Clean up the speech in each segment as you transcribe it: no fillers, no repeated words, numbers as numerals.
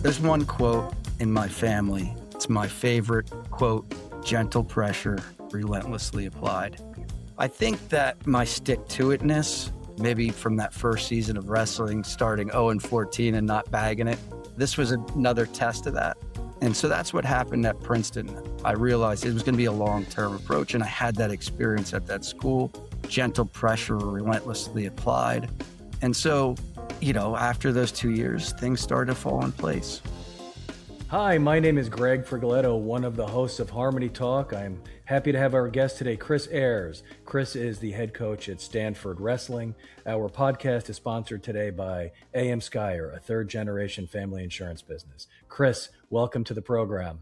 There's one quote in my family. It's my favorite quote: gentle pressure, relentlessly applied. I think that my stick-to-itness, maybe from that first season of wrestling, starting 0-14 and not bagging it, this was another test of that. And so that's what happened at Princeton. I realized it was going to be a long-term approach, and I had that experience at that school. Gentle pressure, relentlessly applied. And so, after those 2 years, things started to fall in place. Hi, my name is Greg Frigoletto, one of the hosts of HarmonyTALK. I'm happy to have our guest today, Chris Ayres. Chris is the head coach at Stanford Wrestling. Our podcast is sponsored today by AM Skyer, a third-generation family insurance business. Chris, welcome to the program.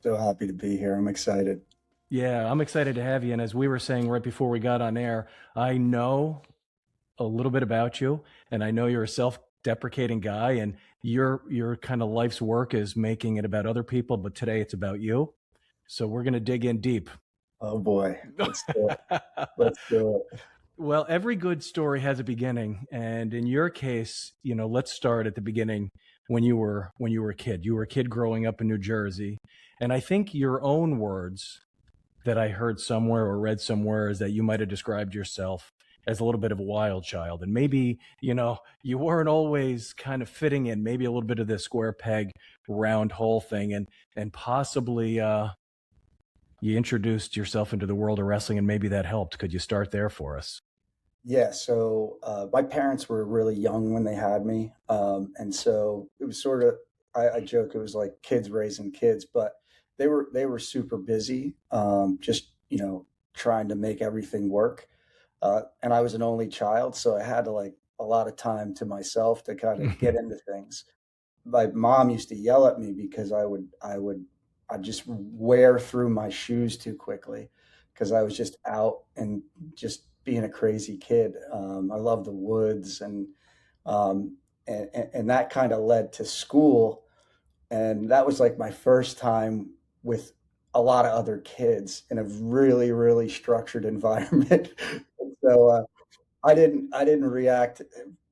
So happy to be here. I'm excited. Yeah, I'm excited to have you. And as we were saying right before we got on air, I know a little bit about you, and I know you're a self-deprecating guy, and your kind of life's work is making it about other people, but today it's about you. So we're going to dig in deep. Oh boy, let's do it. Let's do it. Well, every good story has a beginning, and in your case, let's start at the beginning when you were a kid. You were a kid growing up in New Jersey, and I think your own words that I heard somewhere or read somewhere is that you might have described yourself as a little bit of a wild child. And maybe, you weren't always kind of fitting in, maybe a little bit of the square peg, round hole thing. And possibly you introduced yourself into the world of wrestling, and maybe that helped. Could you start there for us? Yeah, so my parents were really young when they had me. And so it was sort of, I joke, it was like kids raising kids, but they were super busy, trying to make everything work. And I was an only child, so I had a lot of time to myself to kind of get into things. My mom used to yell at me because I'd just wear through my shoes too quickly because I was just out and just being a crazy kid. I love the woods, and that kind of led to school, and that was like my first time with a lot of other kids in a really, really structured environment. So I didn't react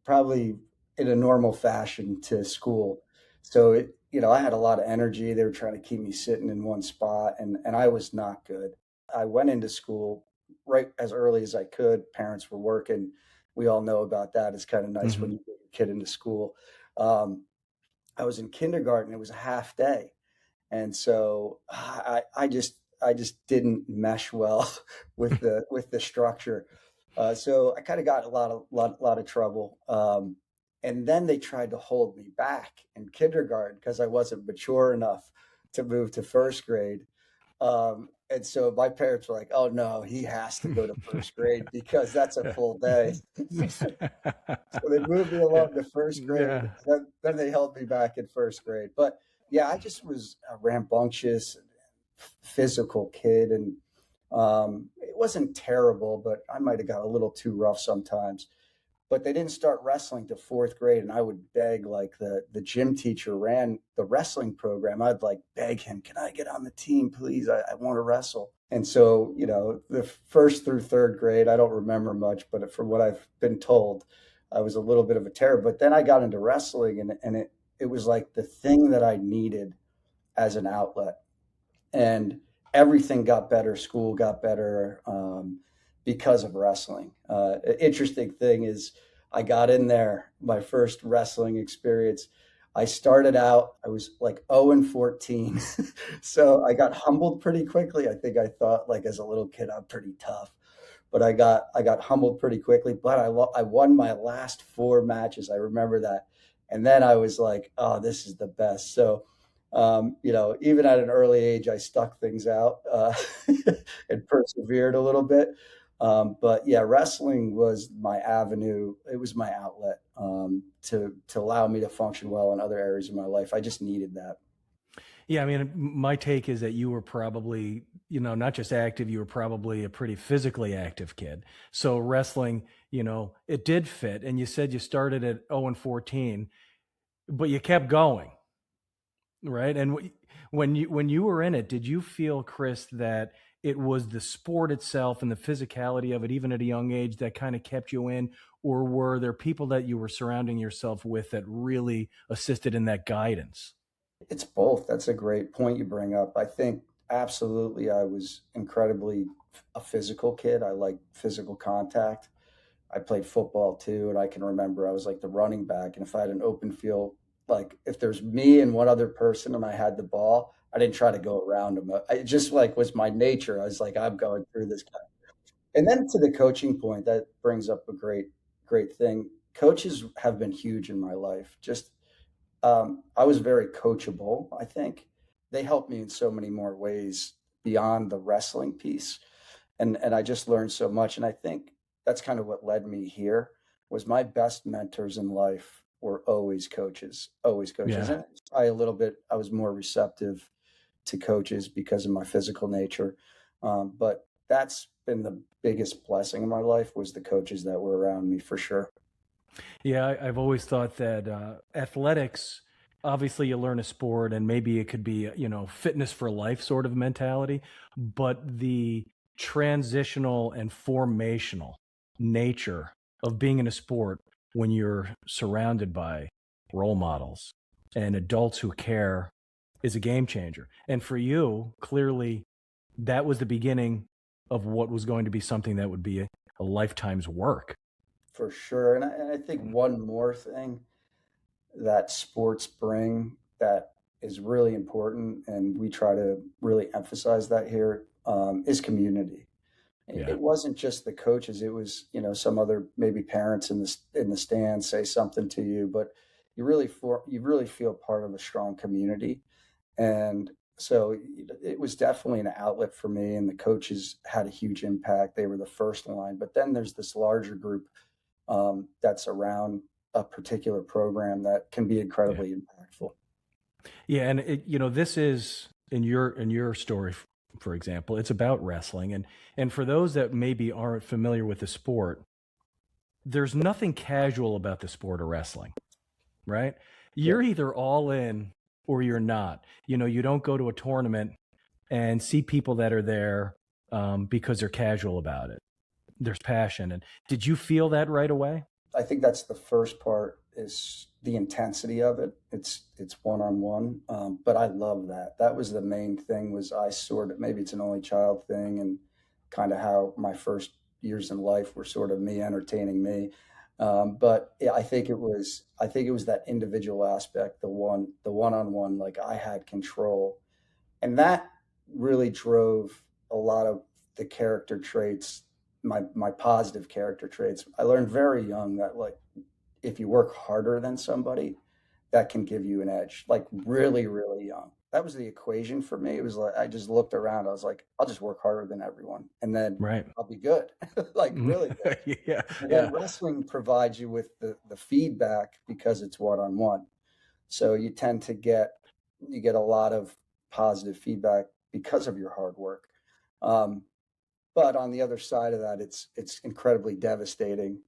probably in a normal fashion to school. So I had a lot of energy. They were trying to keep me sitting in one spot, and I was not good. I went into school right as early as I could. Parents were working. We all know about that. It's kind of nice when you get your kid into school. I was in kindergarten. It was a half day. And so I just didn't mesh well with the structure. So I kind of got a lot of trouble. And then they tried to hold me back in kindergarten because I wasn't mature enough to move to first grade. And so my parents were like, "Oh no, he has to go to first grade because that's a full day." So they moved me along to first grade. Yeah. Then they held me back in first grade. But yeah, I just was a rambunctious, physical kid, and it wasn't terrible, but I might have got a little too rough sometimes. But they didn't start wrestling to fourth grade, and I would beg, like the gym teacher ran the wrestling program. I'd like beg him, "Can I get on the team, please? I want to wrestle." And so, the first through third grade, I don't remember much, but from what I've been told, I was a little bit of a terror. But then I got into wrestling, and it was like the thing that I needed as an outlet. And everything got better. School got better because of wrestling. Interesting thing is I got in there, my first wrestling experience. I started out, I was like 0-14. So I got humbled pretty quickly. I think I thought, like, as a little kid, I'm pretty tough. But I got humbled pretty quickly. But I won my last 4 matches. I remember that. And then I was like, "Oh, this is the best." So even at an early age, I stuck things out and persevered a little bit. But yeah, wrestling was my avenue. It was my outlet to allow me to function well in other areas of my life. I just needed that. Yeah, I mean, my take is that you were probably, not just active, you were probably a pretty physically active kid. So wrestling, it did fit. And you said you started at 0-14, but you kept going. Right. And when you were in it, did you feel, Chris, that it was the sport itself and the physicality of it, even at a young age, that kind of kept you in? Or were there people that you were surrounding yourself with that really assisted in that guidance? It's both. That's a great point you bring up. I think absolutely I was incredibly a physical kid. I like physical contact. I played football too, and I can remember I was like the running back. And if I had an open field, like if there's me and one other person and I had the ball, I didn't try to go around them. I just like was my nature. I was like, I'm going through this guy. And then to the coaching point, that brings up a great thing. Coaches have been huge in my life. Just I was very coachable, I think. They helped me in so many more ways beyond the wrestling piece. And I just learned so much. And I think that's kind of what led me here was my best mentors in life were always coaches, always coaches. Yeah. And I was more receptive to coaches because of my physical nature. But that's been the biggest blessing in my life was the coaches that were around me for sure. Yeah, I've always thought that athletics, obviously you learn a sport and maybe it could be, fitness for life sort of mentality, but the transitional and formational nature of being in a sport when you're surrounded by role models and adults who care is a game changer. And for you, clearly, that was the beginning of what was going to be something that would be a lifetime's work. For sure. And I think one more thing that sports bring that is really important, and we try to really emphasize that here, is community. Yeah. It wasn't just the coaches; it was some other maybe parents in the stands say something to you, but you really feel part of a strong community, and so it was definitely an outlet for me. And the coaches had a huge impact; they were the first line. But then there's this larger group that's around a particular program that can be incredibly impactful. Yeah, and this is in your story, for example, it's about wrestling, and for those that maybe aren't familiar with the sport, there's nothing casual about the sport of wrestling, right? You're either all in or you're not. You don't go to a tournament and see people that are there because they're casual about it. There's passion. And did you feel that right away? I think that's the first part is the intensity of it. It's one-on-one. But I love that. That was the main thing was I sort of, maybe it's an only child thing and kind of how my first years in life were sort of me entertaining me. But yeah, I think it was that individual aspect, the one-on-one, like I had control. And that really drove a lot of the character traits, my positive character traits. I learned very young that like if you work harder than somebody, that can give you an edge. Like really, really young. That was the equation for me. It was like I just looked around. I was like, I'll just work harder than everyone, and then Right. I'll be good, like really good. Yeah. And then wrestling provides you with the feedback because it's one-on-one. So you tend to get a lot of positive feedback because of your hard work. But on the other side of that, it's incredibly devastating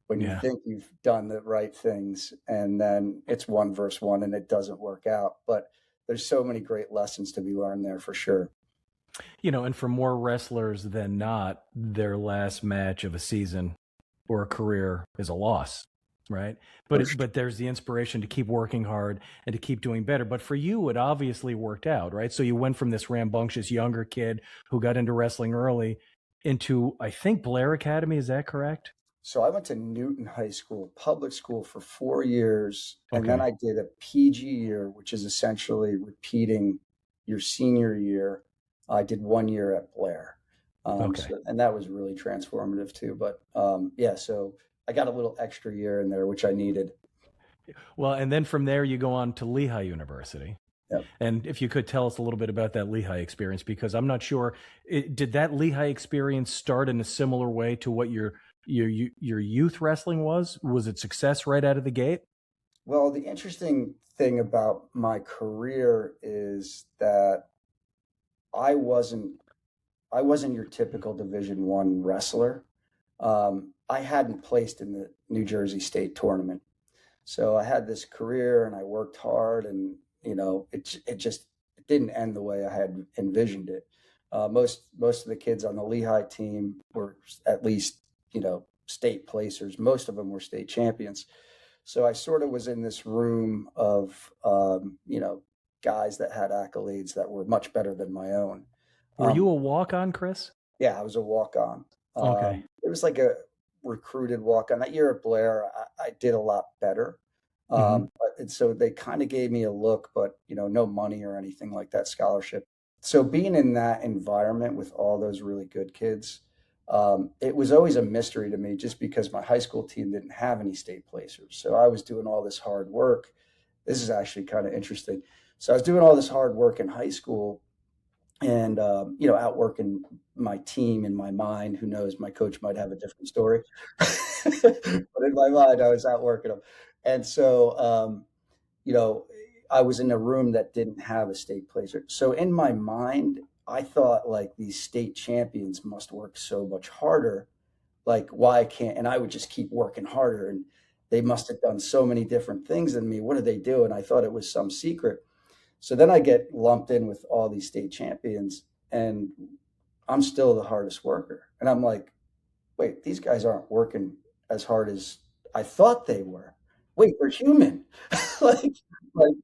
when you think you've done the right things and then it's one versus one and it doesn't work out. But there's so many great lessons to be learned there for sure. And for more wrestlers than not, their last match of a season or a career is a loss, right? But there's the inspiration to keep working hard and to keep doing better. But for you, it obviously worked out, right? So you went from this rambunctious younger kid who got into wrestling early into, I think, Blair Academy. Is that correct? So I went to Newton High School, public school for 4 years. And then I did a PG year, which is essentially repeating your senior year. I did 1 year at Blair. And that was really transformative too. But so I got a little extra year in there, which I needed. Well, and then from there, you go on to Lehigh University. Yep. And if you could tell us a little bit about that Lehigh experience, because I'm not sure, did that Lehigh experience start in a similar way to what your youth wrestling was? Was it success right out of the gate? Well, the interesting thing about my career is that I wasn't your typical Division I wrestler. I hadn't placed in the New Jersey State tournament. So I had this career and I worked hard and, it didn't end the way I had envisioned it. Most of the kids on the Lehigh team were at least, state placers. Most of them were state champions. So I sort of was in this room of, guys that had accolades that were much better than my own. Were you a walk-on, Chris? Yeah, I was a walk-on. Okay. It was like a recruited walk-on. That year at Blair, I did a lot better. And so they kind of gave me a look, but, no money or anything like that, scholarship. So being in that environment with all those really good kids, it was always a mystery to me just because my high school team didn't have any state placers. So I was doing all this hard work. This is actually kind of interesting. So I was doing all this hard work in high school and, outworking my team in my mind. Who knows, my coach might have a different story. But in my mind, I was outworking them. And so, I was in a room that didn't have a state placer. So in my mind, I thought like these state champions must work so much harder. Like, why can't, and I would just keep working harder. And they must have done so many different things than me. What do they do? And I thought it was some secret. So then I get lumped in with all these state champions and I'm still the hardest worker. And I'm like, wait, these guys aren't working as hard as I thought they were. Wait, they're human. like, like,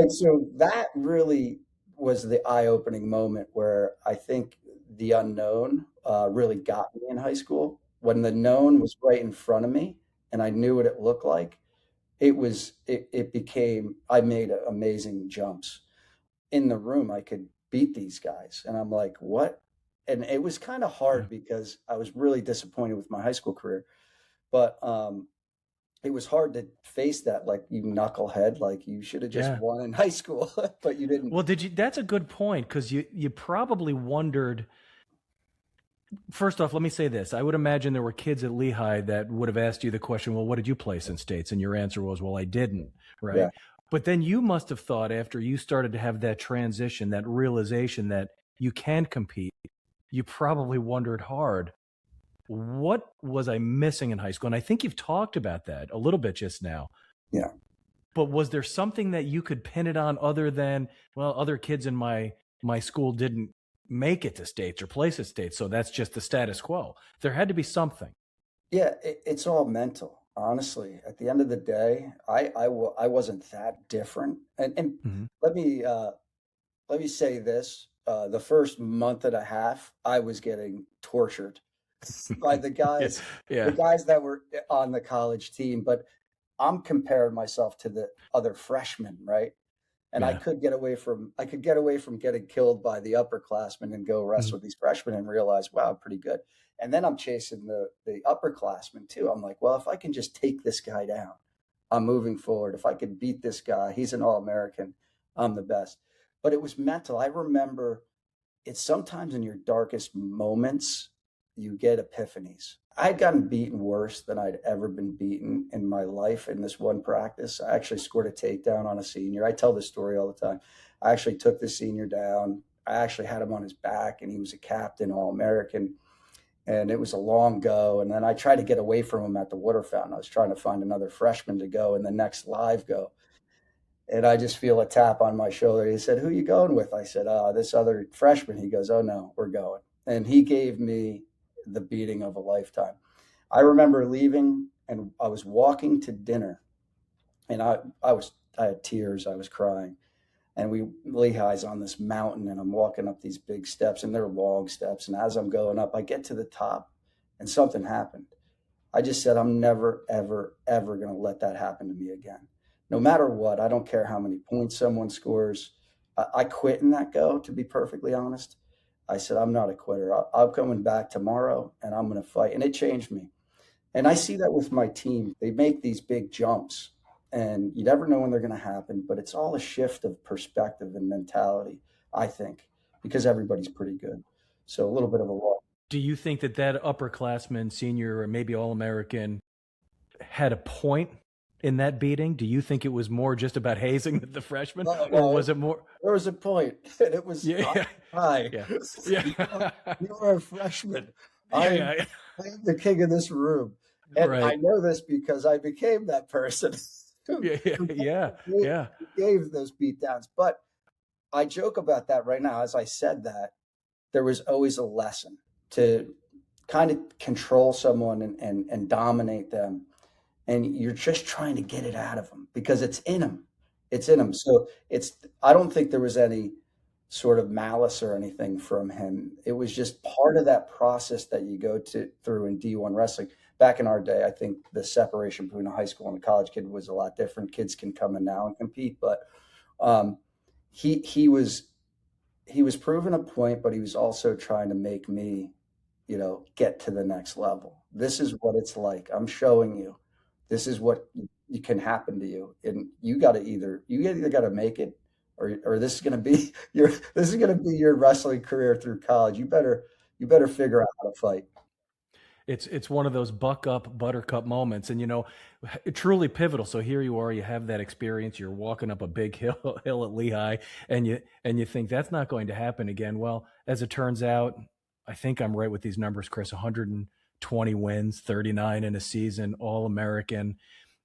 so that really was the eye-opening moment where I think the unknown really got me in high school. When the known was right in front of me and I knew what it looked like, it became, I made amazing jumps. In the room, I could beat these guys. And I'm like, what? And it was kind of hard because I was really disappointed with my high school career. But it was hard to face that, like, you knucklehead, like you should have just won in high school, but you didn't. Well, that's a good point, because you probably wondered. First off, let me say this. I would imagine there were kids at Lehigh that would have asked you the question, well, what did you place in states? And your answer was, well, I didn't, right? Yeah. But then you must have thought, after you started to have that transition, that realization that you can compete, you probably wondered hard, what was I missing in high school? And I think you've talked about that a little bit just now. Yeah. But was there something that you could pin it on other than, well, other kids in my school didn't make it to states or place at states, so that's just the status quo? There had to be something. Yeah, it's all mental. Honestly, at the end of the day, I wasn't that different. And let me say this: the first month and a half, I was getting tortured by the guys, the guys that were on the college team. But I'm comparing myself to the other freshmen, right? And I could get away from getting killed by the upperclassmen and go rest with these freshmen and realize, wow, I'm pretty good. And then I'm chasing the upperclassmen too. I'm like, well, if I can just take this guy down, I'm moving forward. If I could beat this guy, he's an All-American, I'm the best. But it was mental. I remember it's sometimes in your darkest moments, you get epiphanies. I'd gotten beaten worse than I'd ever been beaten in my life in this one practice. I actually scored a takedown on a senior. I tell this story all the time. I actually took the senior down. I actually had him on his back, and he was a captain, All-American. And it was a long go. And then I tried to get away from him at the water fountain. I was trying to find another freshman to go in the next live go. And I just feel a tap on my shoulder. He said, "Who are you going with?" I said, "This other freshman." He goes, "Oh, no, we're going." And he gave me the beating of a lifetime. I remember leaving, and I was walking to dinner, and I had tears. I was crying. And Lehigh's on this mountain, and I'm walking up these big steps, and they're long steps. And as I'm going up, I get to the top, and something happened. I just said, I'm never, ever, ever going to let that happen to me again. No matter what, I don't care how many points someone scores. I quit in that go, to be perfectly honest. I said, I'm not a quitter. I'm coming back tomorrow, and I'm going to fight. And it changed me. And I see that with my team. They make these big jumps, and you never know when they're going to happen, but it's all a shift of perspective and mentality, I think, because everybody's pretty good. So a little bit of a loss. Do you think that upperclassman, senior, or maybe All-American had a point in that beating? Do you think it was more just about hazing the freshman, or was it more? There was a point, and it was high. You were a freshman. I'm the king of this room. And I know this because I became that person. Who gave those beatdowns. But I joke about that right now. As I said that, there was always a lesson to kind of control someone and dominate them. And you're just trying to get it out of them because it's in them. It's in them. So I don't think there was any sort of malice or anything from him. It was just part of that process that you go through in D1 wrestling. Back in our day, I think the separation between a high school and a college kid was a lot different. Kids can come in now and compete, but he was proving a point, but he was also trying to make me, get to the next level. This is what it's like. I'm showing you. This is what can happen to you, and you either got to make it, or this is going to be your wrestling career through college. You better figure out how to fight. It's one of those buck up buttercup moments, and truly pivotal. So here you are, you have that experience, you're walking up a big hill at Lehigh, and you think that's not going to happen again. Well, as it turns out, I think I'm right with these numbers, Chris. 120 wins, 39 in a season, All-American,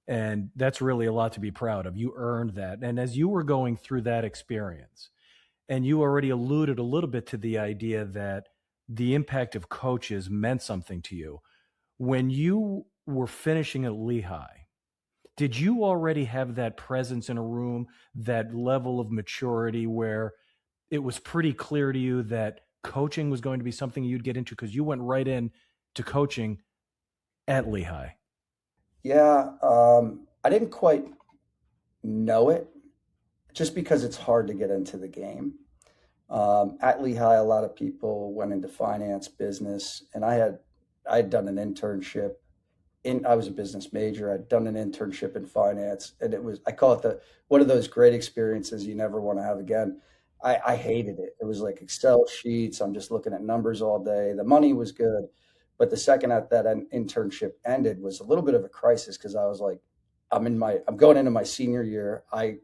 and that's really a lot to be proud of. You earned that. And as you were going through that experience, and you already alluded a little bit to the idea that the impact of coaches meant something to you. When you were finishing at Lehigh, did you already have that presence in a room, that level of maturity where it was pretty clear to you that coaching was going to be something you'd get into, because you went right in to coaching at Lehigh? Yeah, I didn't quite know it, just because it's hard to get into the game. At Lehigh, a lot of people went into finance, business, and I had done an internship I was a business major. I'd done an internship in finance, and I call it one of those great experiences you never want to have again. I hated it. It was like Excel sheets. I'm just looking at numbers all day. The money was good, but the second that internship ended was a little bit of a crisis, because I was like, I'm going into my senior year. I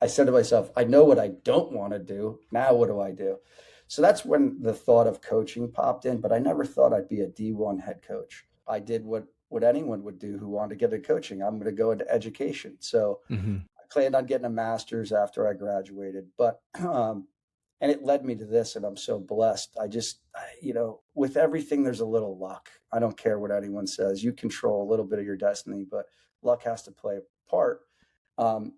said to myself, I know what I don't want to do. Now what do I do? So that's when the thought of coaching popped in, but I never thought I'd be a D1 head coach. I did what anyone would do who wanted to get into coaching. I'm going to go into education. So I planned on getting a master's after I graduated, but and it led me to this, and I'm so blessed. With everything, there's a little luck. I don't care what anyone says. You control a little bit of your destiny, but luck has to play a part. I'm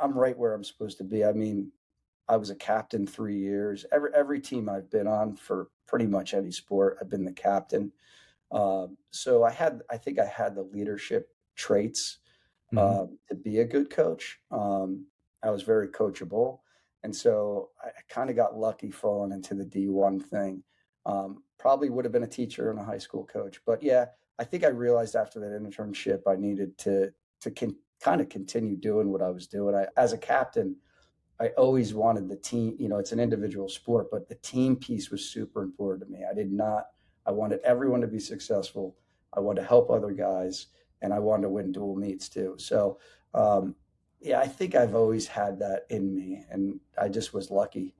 right where I'm supposed to be. I mean, I was a captain 3 years. Every team I've been on for pretty much any sport, I've been the captain. So I think I had the leadership traits to be a good coach. I was very coachable. And so I kind of got lucky falling into the D1 thing. Probably would have been a teacher and a high school coach. But yeah, I think I realized after that internship, I needed to kind of continue doing what I was doing. As a captain, I always wanted the team, it's an individual sport, but the team piece was super important to me. I wanted everyone to be successful. I wanted to help other guys, and I wanted to win dual meets too. So, I think I've always had that in me, and I just was lucky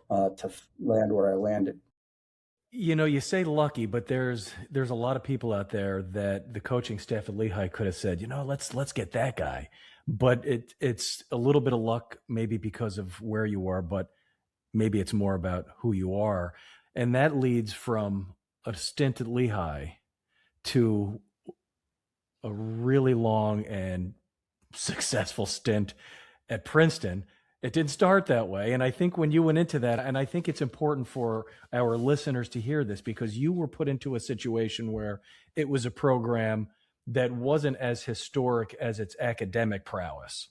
to land where I landed. You say lucky, but there's a lot of people out there that the coaching staff at Lehigh could have said, let's get that guy. But it's a little bit of luck, maybe because of where you are, but maybe it's more about who you are. And that leads from a stint at Lehigh to a really long and successful stint at Princeton. It didn't start that way. And I think when you went into that, and I think it's important for our listeners to hear this, because you were put into a situation where it was a program that wasn't as historic as its academic prowess,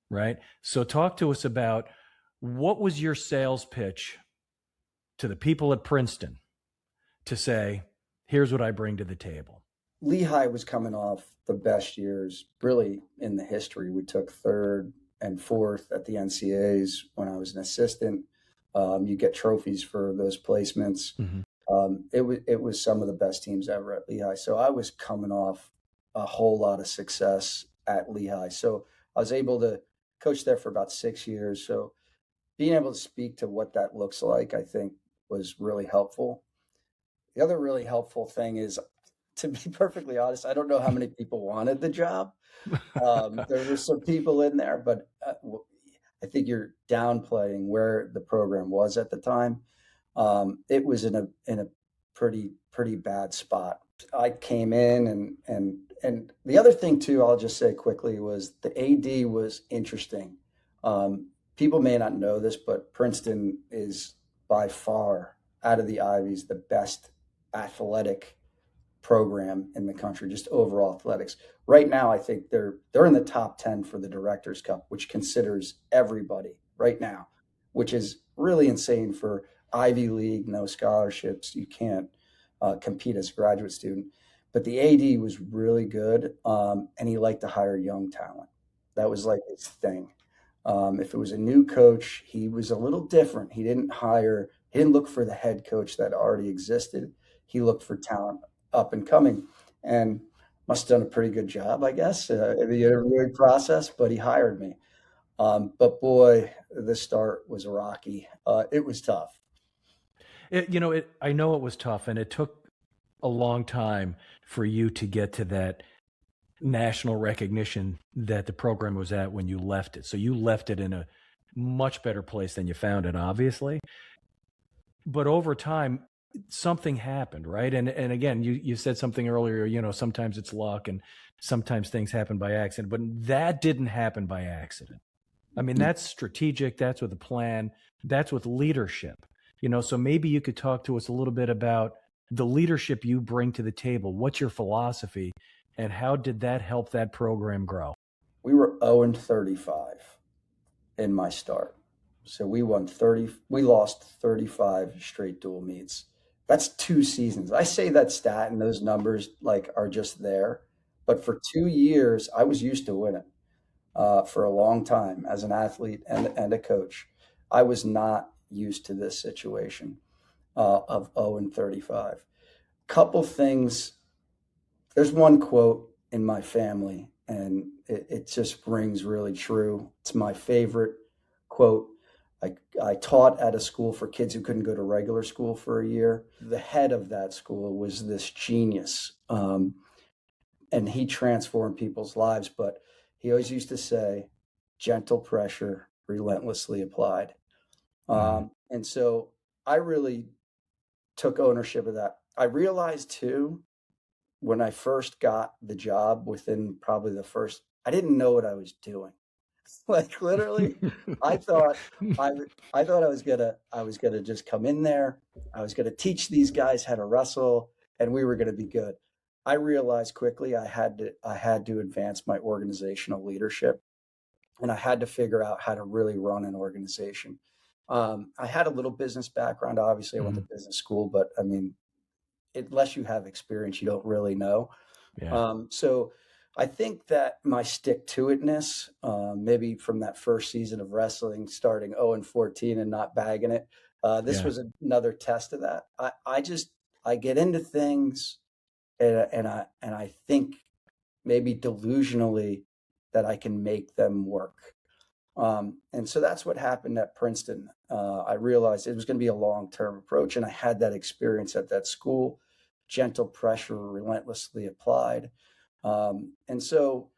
right? So talk to us about, what was your sales pitch to the people at Princeton to say, here's what I bring to the table? Lehigh was coming off the best years really in the history. We took third and fourth at the NCAAs when I was an assistant. You get trophies for those placements. It was some of the best teams ever at Lehigh. So I was coming off a whole lot of success at Lehigh. So I was able to coach there for about 6 years. So being able to speak to what that looks like, I think, was really helpful. The other really helpful thing is, to be perfectly honest, I don't know how many people wanted the job. There were some people in there, but I think you're downplaying where the program was at the time. It was in a pretty bad spot. I came in and the other thing too, I'll just say quickly, was the AD was interesting. People may not know this, but Princeton is by far, out of the Ivies, the best athletic program in the country, just overall athletics. Right now, I think they're in the top 10 for the Directors Cup, which considers everybody right now, which is really insane for Ivy League, no scholarships. You can't compete as a graduate student. But the AD was really good, and he liked to hire young talent. That was like his thing. If it was a new coach, he was a little different. He didn't look for the head coach that already existed. He looked for talent up and coming, and must have done a pretty good job, I guess, in the interviewing process, but he hired me. But boy, the start was rocky. It was tough. I know it was tough, and it took a long time for you to get to that national recognition that the program was at when you left it. So you left it in a much better place than you found it, obviously. But over time, something happened, right? And again, you said something earlier, sometimes it's luck and sometimes things happen by accident, but that didn't happen by accident. I mean, that's strategic, that's with a plan, that's with leadership. So maybe you could talk to us a little bit about the leadership you bring to the table. What's your philosophy, and how did that help that program grow? We were 0-35 in my start. So we lost 35 straight dual meets. That's 2 seasons. I say that stat and those numbers are just there. But for 2 years, I was used to winning for a long time as an athlete and a coach. I was not used to this situation of 0-35. Couple things. There's one quote in my family, and it just rings really true. It's my favorite quote. I taught at a school for kids who couldn't go to regular school for a year. The head of that school was this genius, and he transformed people's lives. But he always used to say, gentle pressure, relentlessly applied. And so I really took ownership of that. I realized too, when I first got the job, within probably I didn't know what I was doing. Literally, I thought I was gonna just come in there. I was gonna teach these guys how to wrestle, and we were gonna be good. I realized quickly I had to advance my organizational leadership, and I had to figure out how to really run an organization. I had a little business background. Obviously, I went to business school, but I mean, unless you have experience, you don't really know. Yeah. So I think that my stick-to-itness, maybe from that first season of wrestling, starting 0-14 and not bagging it, this was another test of that. I get into things, and I think maybe delusionally that I can make them work. And so that's what happened at Princeton. I realized it was going to be a long-term approach, and I had that experience at that school. Gentle pressure, relentlessly applied. And so,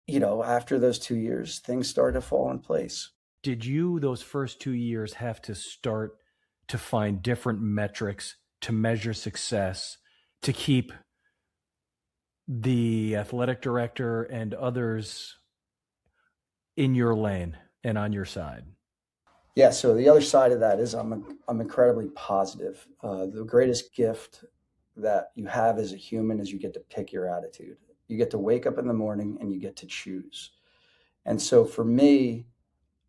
after those 2 years, things started to fall in place. Did you, those first 2 years, have to start to find different metrics to measure success, to keep the athletic director and others in your lane and on your side? Yeah. So the other side of that is I'm incredibly positive. The greatest gift that you have as a human is you get to pick your attitude. You get to wake up in the morning and you get to choose. And so for me,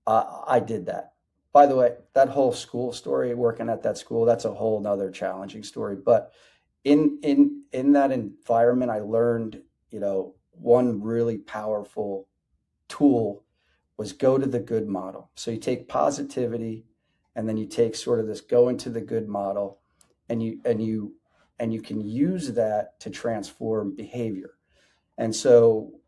I did that. By the way, that whole school story, working at that school, that's a whole nother challenging story. But in that environment, I learned, one really powerful tool was go to the good model. So you take positivity, and then you take sort of this go into the good model, and you can use that to transform behavior. And so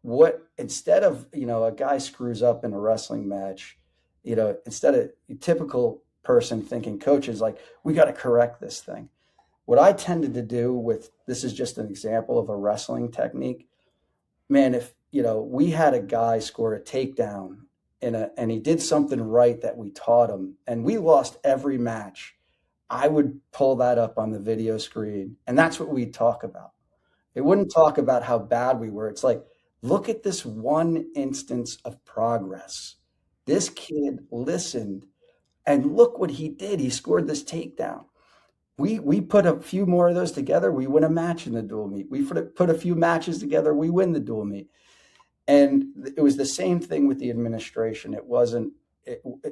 instead of, a guy screws up in a wrestling match, instead of a typical person thinking coach is like, we got to correct this thing. What I tended to do this is just an example of a wrestling technique. Man, if, we had a guy score a takedown and he did something right that we taught him, and we lost every match. I would pull that up on the video screen, and that's what we'd talk about. It wouldn't talk about how bad we were. It's like, look at this one instance of progress. This kid listened, and look what he did. He scored this takedown. We put a few more of those together, we win a match in the dual meet. We put a few matches together, we win the dual meet. And it was the same thing with the administration. It wasn't.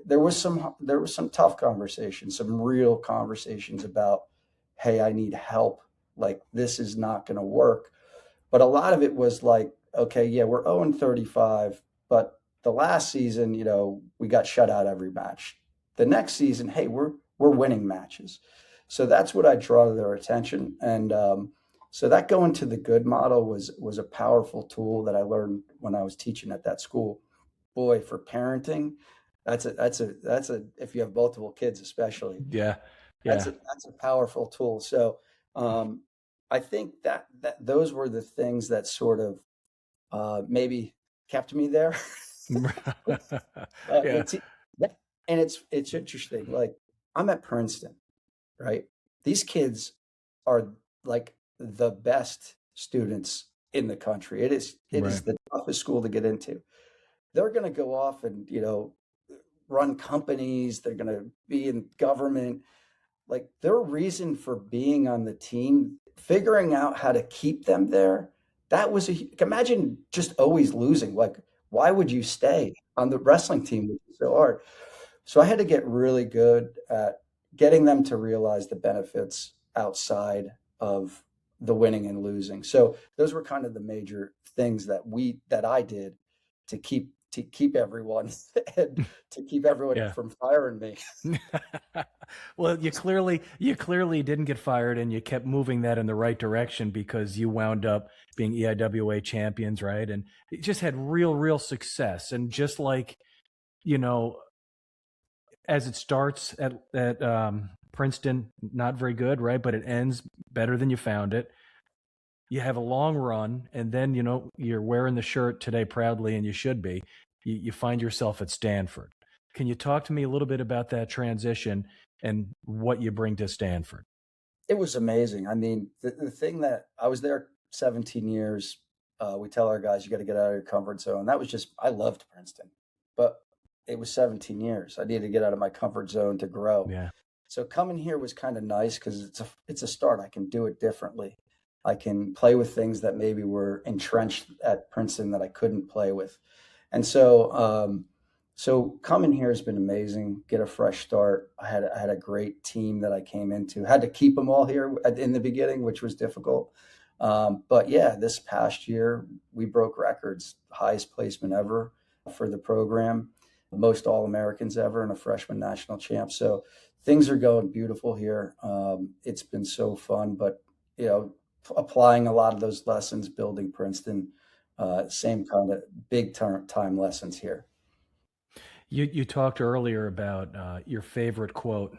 There was some tough conversations, some real conversations about, hey, I need help. Like, this is not going to work. But a lot of it was like, okay, yeah, we're 0-35, but the last season, we got shut out every match. The next season, hey, we're winning matches. So that's what I draw to their attention. And so that going to the good model was a powerful tool that I learned when I was teaching at that school. Boy, for parenting, that's a if you have multiple kids, especially, Yeah. that's a powerful tool. So I think that those were the things that sort of maybe kept me there. Yeah. And it's interesting. Like, I'm at Princeton, right? These kids are like the best students in the country. It is Right. the toughest school to get into. They're going to go off and, run companies. They're going to be in government. Like, their reason for being on the team, figuring out how to keep them there, that was imagine just always losing. Like, why would you stay on the wrestling team, which is so hard? So I had to get really good at getting them to realize the benefits outside of the winning and losing. So those were kind of the major things that I did to keep everyone and to keep everyone Yeah. from firing me. Well, you clearly didn't get fired, and you kept moving that in the right direction because you wound up being EIWA champions, right? And it just had real success. And just like, as it starts at Princeton, not very good, right? But it ends better than you found it. You have a long run, and then, you're wearing the shirt today proudly, and you should be. You find yourself at Stanford. Can you talk to me a little bit about that transition and what you bring to Stanford? It was amazing. I mean, the thing that I was there 17 years. We tell our guys, you got to get out of your comfort zone. That was just, I loved Princeton, but it was 17 years. I needed to get out of my comfort zone to grow. Yeah. So coming here was kind of nice because it's a start. I can do it differently. I can play with things that maybe were entrenched at Princeton that I couldn't play with. And so coming here has been amazing. Get a fresh start. I had a great team that I came into. Had to keep them all here in the beginning, which was difficult. But yeah, this past year we broke records, highest placement ever for the program, most All-Americans ever, and a freshman national champ. So things are going beautiful here. It's been so fun, but applying a lot of those lessons, building Princeton, same kind of big time lessons here. You talked earlier about your favorite quote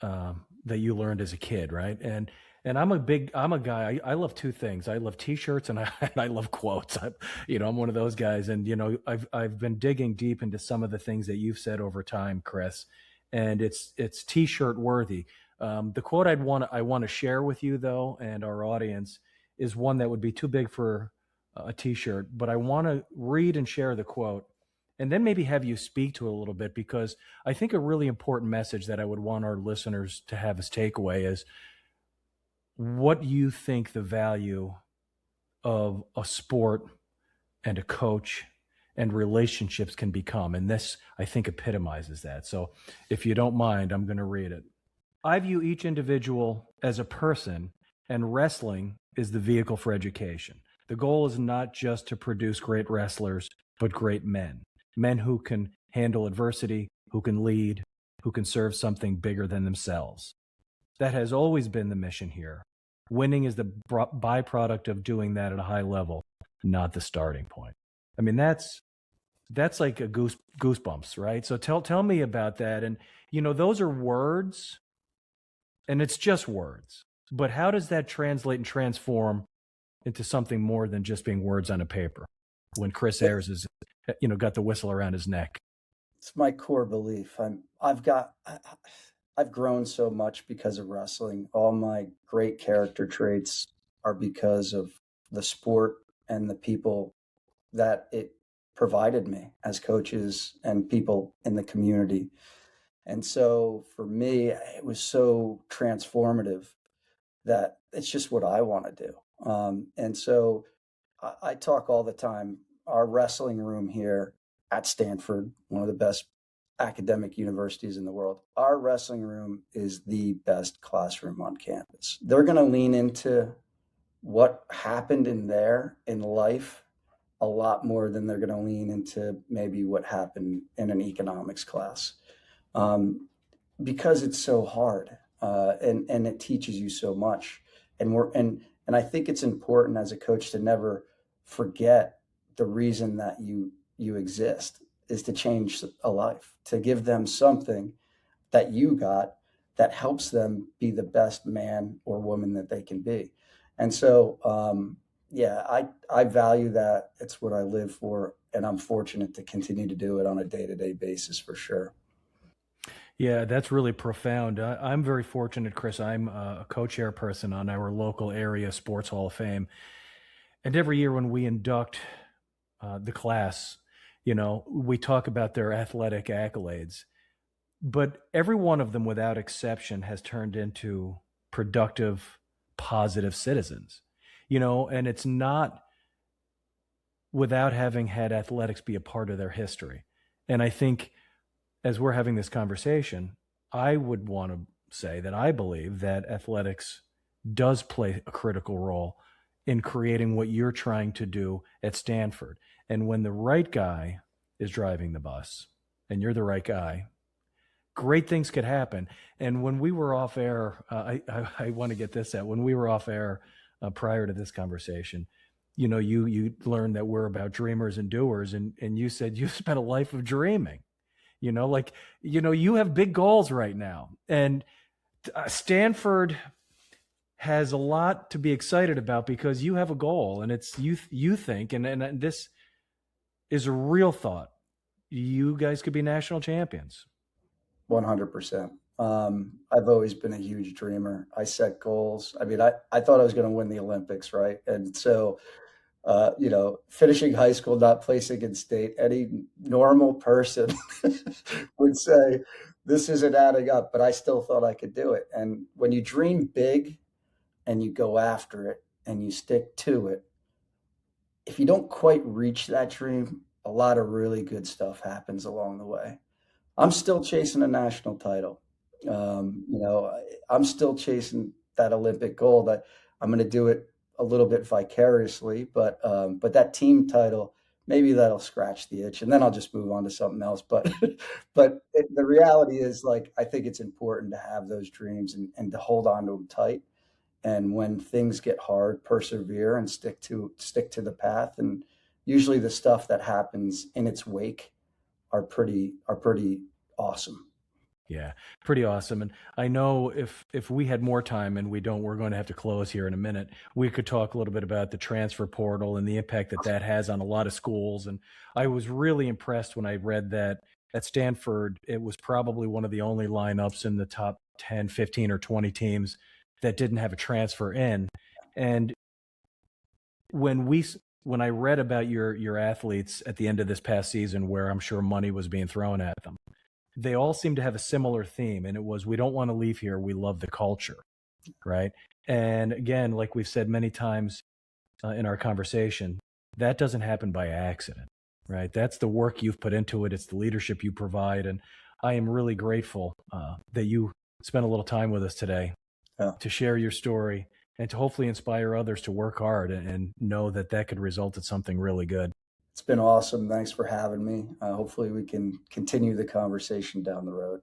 that you learned as a kid, right? And I'm a guy. I love two things. I love T-shirts and I love quotes. I'm one of those guys. And I've been digging deep into some of the things that you've said over time, Chris, and it's T-shirt worthy. The quote I want to share with you, though, and our audience, is one that would be too big for a T-shirt, but I want to read and share the quote, and then maybe have you speak to it a little bit, because I think a really important message that I would want our listeners to have as takeaway is what you think the value of a sport and a coach and relationships can become. And this, I think, epitomizes that. So if you don't mind, I'm going to read it. I view each individual as a person, and wrestling is the vehicle for education. The goal is not just to produce great wrestlers, but great men. Men who can handle adversity, who can lead, who can serve something bigger than themselves. That has always been the mission here. Winning is the byproduct of doing that at a high level, not the starting point. I mean, that's like a goosebumps, right? So tell me about that. And, those are words, and it's just words. But how does that translate and transform into something more than just being words on a paper when Chris Ayres is, got the whistle around his neck? It's my core belief. I've grown so much because of wrestling. All my great character traits are because of the sport and the people that it provided me as coaches and people in the community. And so for me, it was so transformative that it's just what I want to do. And so I talk all the time. Our wrestling room here at Stanford, one of the best academic universities in the world, our wrestling room is the best classroom on campus. They're going to lean into what happened in there in life a lot more than they're going to lean into maybe what happened in an economics class, because it's so hard, and it teaches you so much. And I think it's important as a coach to never forget the reason that you exist is to change a life, to give them something that you got that helps them be the best man or woman that they can be. And so, yeah, I value that. It's what I live for, and I'm fortunate to continue to do it on a day-to-day basis for sure. Yeah, that's really profound. I'm very fortunate, Chris. I'm a co-chairperson on our local area sports hall of fame. And every year when we induct the class, we talk about their athletic accolades, but every one of them without exception has turned into productive, positive citizens, and it's not without having had athletics be a part of their history. And I think as we're having this conversation, I would want to say that I believe that athletics does play a critical role in creating what you're trying to do at Stanford. And when the right guy is driving the bus and you're the right guy, great things could happen. And when we were off air, I want to get this out. When we were off air prior to this conversation, you learned that we're about dreamers and doers. And you said you spent a life of dreaming. You have big goals right now, and Stanford has a lot to be excited about because you have a goal, and it's you think, and this is a real thought. You guys could be national champions. 100%. I've always been a huge dreamer. I set goals. I mean, I thought I was going to win the Olympics, right? And so, finishing high school, not placing in state, any normal person would say, this isn't adding up, but I still thought I could do it. And when you dream big and you go after it and you stick to it, if you don't quite reach that dream, a lot of really good stuff happens along the way. I'm still chasing a national title. I'm still chasing that Olympic goal. That I'm going to do it a little bit vicariously, but that team title, maybe that'll scratch the itch, and then I'll just move on to something else. But the reality is, like, I think it's important to have those dreams and to hold on to them tight. And when things get hard, persevere and stick to the path. And usually the stuff that happens in its wake are pretty awesome. Yeah, pretty awesome. And I know if we had more time, and we don't, we're going to have to close here in a minute, we could talk a little bit about the transfer portal and the impact that has on a lot of schools. And I was really impressed when I read that at Stanford, it was probably one of the only lineups in the top 10, 15, or 20 teams that didn't have a transfer in. And when I read about your athletes at the end of this past season, where I'm sure money was being thrown at them, they all seem to have a similar theme. And it was, we don't want to leave here. We love the culture. Right. And again, like we've said many times in our conversation, that doesn't happen by accident. Right. That's the work you've put into it. It's the leadership you provide. And I am really grateful that you spent a little time with us today to share your story and to hopefully inspire others to work hard and know that could result in something really good. It's been awesome. Thanks for having me. Hopefully we can continue the conversation down the road.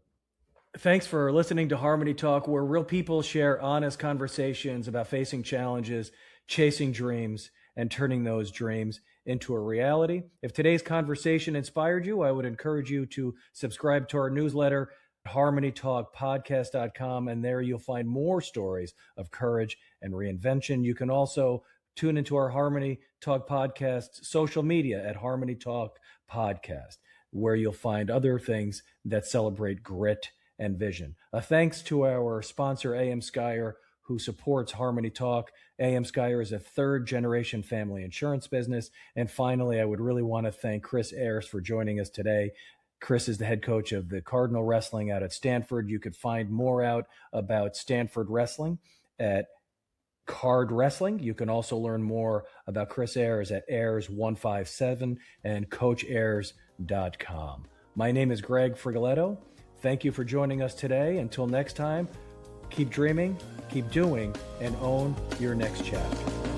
Thanks for listening to Harmony Talk, where real people share honest conversations about facing challenges, chasing dreams, and turning those dreams into a reality. If today's conversation inspired you, I would encourage you to subscribe to our newsletter, HarmonyTALKpodcast.com, and there you'll find more stories of courage and reinvention. You can also tune into our Harmony Talk podcast social media at Harmony Talk Podcast, where you'll find other things that celebrate grit and vision. A thanks to our sponsor, AM Skyer, who supports Harmony Talk. AM Skyer is a third-generation family insurance business. And finally, I would really want to thank Chris Ayres for joining us today. Chris is the head coach of the Cardinal Wrestling out at Stanford. You could find more out about Stanford Wrestling at Card Wrestling. You can also learn more about Chris Ayres at Ayres157 and CoachAyres.com. My name is Greg Frigoletto. Thank you for joining us today. Until next time, keep dreaming, keep doing, and own your next chapter.